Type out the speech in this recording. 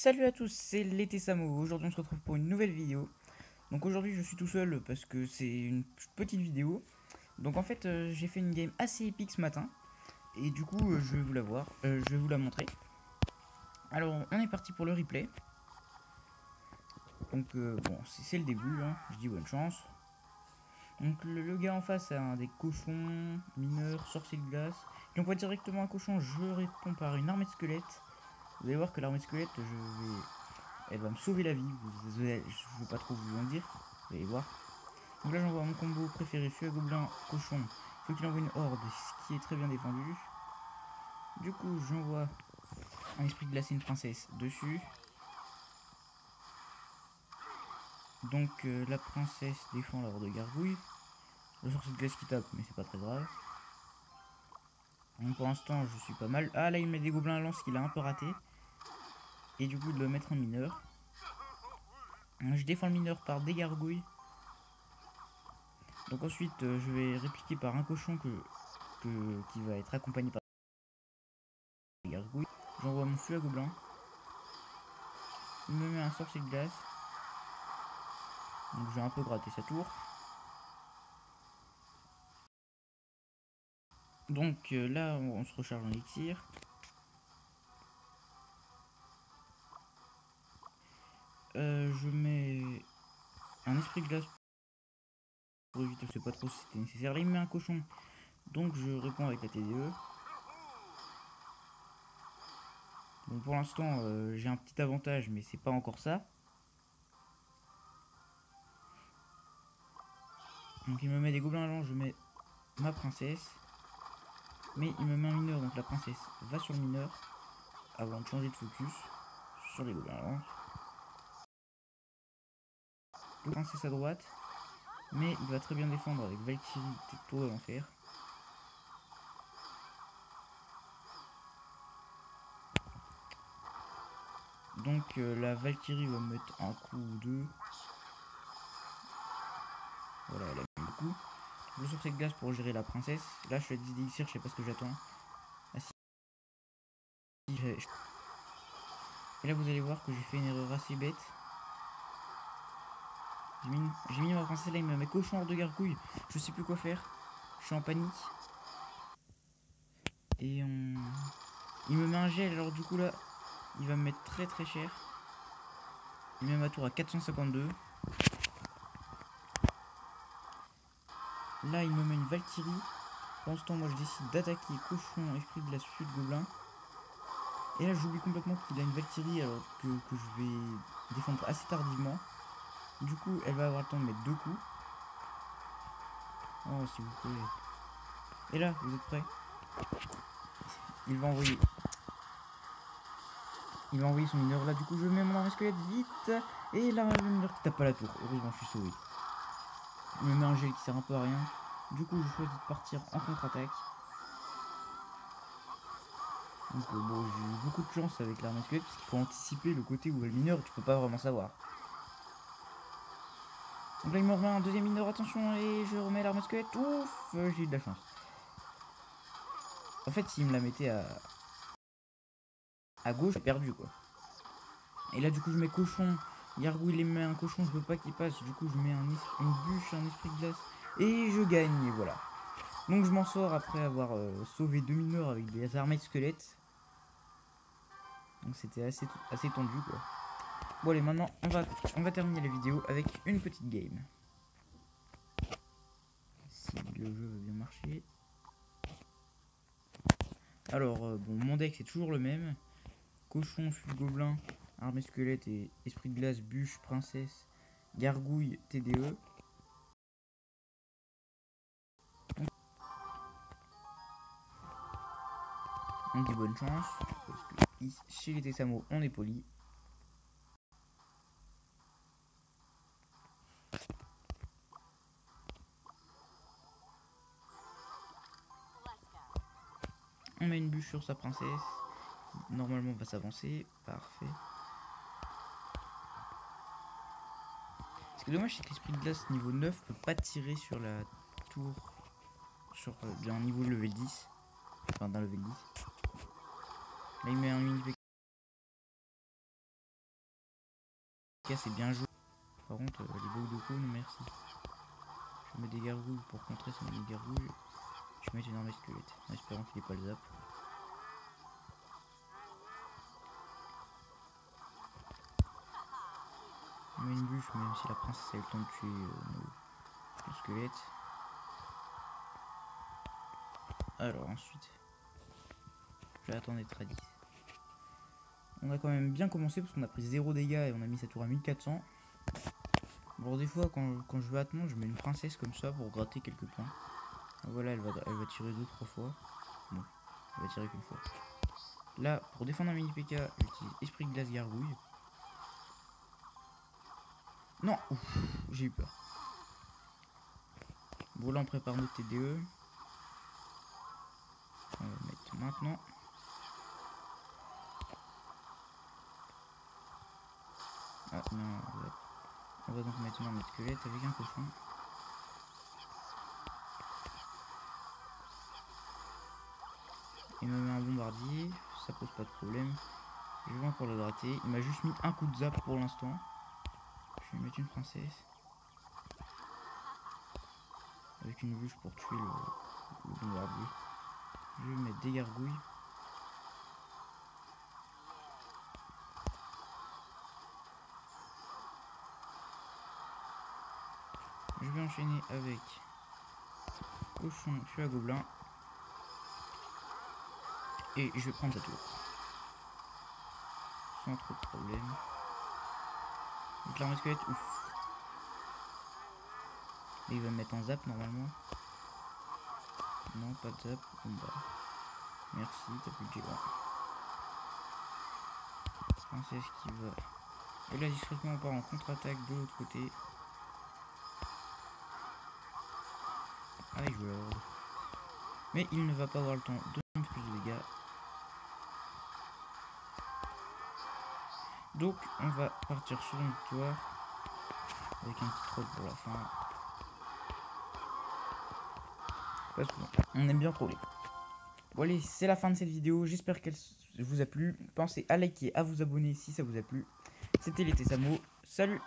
Salut à tous, c'est l'été Samo. Aujourd'hui on se retrouve pour une nouvelle vidéo. Donc aujourd'hui je suis tout seul parce que c'est une petite vidéo. Donc en fait j'ai fait une game assez épique ce matin. Et du coup je vais vous la voir, je vais vous la montrer. Alors on est parti pour le replay. Donc bon c'est le début, hein. Je dis bonne chance. Donc le gars en face a des cochons, mineurs, sorciers de glace. Donc on voit directement un cochon, je réponds par une armée de squelettes. Vous allez voir que l'armée de squelettes, elle va me sauver la vie. Je veux pas trop vous en dire, vous allez voir. Donc là j'envoie mon combo préféré, feu à gobelin, cochon. Il faut qu'il envoie une horde, ce qui est très bien défendu. Du coup j'envoie un esprit de glace et une princesse dessus. Donc la princesse défend la horde de gargouilles. Le sorcier de glace qui tape, mais c'est pas très grave. Donc pour l'instant je suis pas mal. Ah là il met des gobelins à lance qu'il a un peu raté. Et du coup de le mettre en mineur. Je défends le mineur par des gargouilles. Donc ensuite je vais répliquer par un cochon qui va être accompagné par des gargouilles. J'envoie mon feu à gobelin. Il me met un sorcier de glace. Donc j'ai un peu gratté sa tour. Donc là on se recharge en élixir. Je mets un esprit de glace pour éviter, je sais pas trop si c'était nécessaire. Là il me met un cochon. Donc je réponds avec la TDE. Bon pour l'instant j'ai un petit avantage mais c'est pas encore ça. Donc il me met des gobelins allants, je mets ma princesse. Mais il me met un mineur, donc la princesse va sur le mineur avant de changer de focus sur les gobelins allants. La princesse à droite, mais il va très bien défendre avec Valkyrie, tour de l'enfer. Donc la Valkyrie va mettre un coup ou deux. Voilà, elle a mis le coup. Le sorcier de glace pour gérer la princesse. Là je suis à 10 d'élixir, je sais pas ce que j'attends. Ah si, et là vous allez voir que j'ai fait une erreur assez bête. J'ai mis ma princesse là, il me met cochon hors de gargouille. Je sais plus quoi faire. Je suis en panique. Et il me met un gel, alors du coup là, il va me mettre très très cher. Il met ma tour à 452. Là il me met une Valkyrie. Pendant ce temps moi je décide d'attaquer cochon, esprit de la sud gobelin. Et là j'oublie complètement qu'il a une Valkyrie alors que je vais défendre assez tardivement. Du coup elle va avoir le temps de mettre deux coups. Oh s'il vous plaît. Et là vous êtes prêts? Il va envoyer son mineur. Là du coup je mets mon arme squelette vite. Et là le mineur qui tape pas la tour. Heureusement je suis sauvé. Il me met un gel qui sert un peu à rien. Du coup je choisis de partir en contre-attaque. Donc bon j'ai eu beaucoup de chance avec l'arme squelette parce qu'il faut anticiper le côté où le mineur tu peux pas vraiment savoir. Donc là il me remet un deuxième mineur, attention, et je remets l'arme squelette. Ouf, j'ai eu de la chance. En fait s'il me la mettait à gauche, j'ai perdu quoi. Et là du coup je mets cochon. Gargouille il met un cochon, je veux pas qu'il passe. Du coup je mets une bûche, un esprit de glace. Et je gagne, et voilà. Donc je m'en sors après avoir sauvé deux mineurs avec des armées de squelettes. Donc c'était assez tendu quoi. Bon allez, maintenant on va terminer la vidéo avec une petite game. Si le jeu veut bien marcher. Alors bon, mon deck c'est toujours le même. Cochon, fut gobelin, armée squelette et esprit de glace, bûche, princesse, gargouille, TDE. On dit bonne chance, parce que chez les Tessamo on est poli. On met une bûche sur sa princesse, qui normalement va s'avancer, parfait. Ce qui est dommage c'est que l'esprit de glace niveau 9 peut pas tirer sur la tour sur d'un niveau level 10. Enfin d'un level 10. Là il met un mini cas, c'est bien joué. Par contre, les blocs de cône, merci. Je mets des gargouilles pour contrer ces mini gargouilles. Je mets une armée squelette en espérant qu'il n'ait pas le zap. Je mets une bûche, même si la princesse a eu le temps de tuer nos squelettes. Alors ensuite, je vais attendre d'être à 10. On a quand même bien commencé parce qu'on a pris 0 dégâts et on a mis sa tour à 1400. Bon, des fois, quand je veux attendre, je mets une princesse comme ça pour gratter quelques points. Voilà, elle va tirer 2-3 fois. Bon, elle va tirer qu'une fois. Là, pour défendre un mini PK, j'utilise esprit de glace gargouille. Non, j'ai eu peur. Bon, là, on prépare notre TDE. On va mettre maintenant. Ah non, on va donc maintenant mettre squelette avec un cochon. Il me met un bombardier, ça pose pas de problème. Je vais encore le gratter. Il m'a juste mis un coup de zap pour l'instant. Je vais mettre une princesse. Avec une bûche pour tuer le bombardier. Je vais mettre des gargouilles. Je vais enchaîner avec cochon, je suis à gobelin. Et je vais prendre sa tour. Sans trop de problème. Donc l'armée squelette, ouf. Et il va me mettre en zap normalement. Non, pas de zap. Bon bah. Merci, t'as plus de G1. Princesse qui va. Et là discrètement on part en contre-attaque de l'autre côté. Ah il joue la horde. Mais il ne va pas avoir le temps de faire plus de dégâts. Donc on va partir sur une victoire. Avec un petit troll pour la fin. Parce qu'on aime bien troller. Bon allez, c'est la fin de cette vidéo. J'espère qu'elle vous a plu. Pensez à liker, à vous abonner si ça vous a plu. C'était les Tessamo. Salut!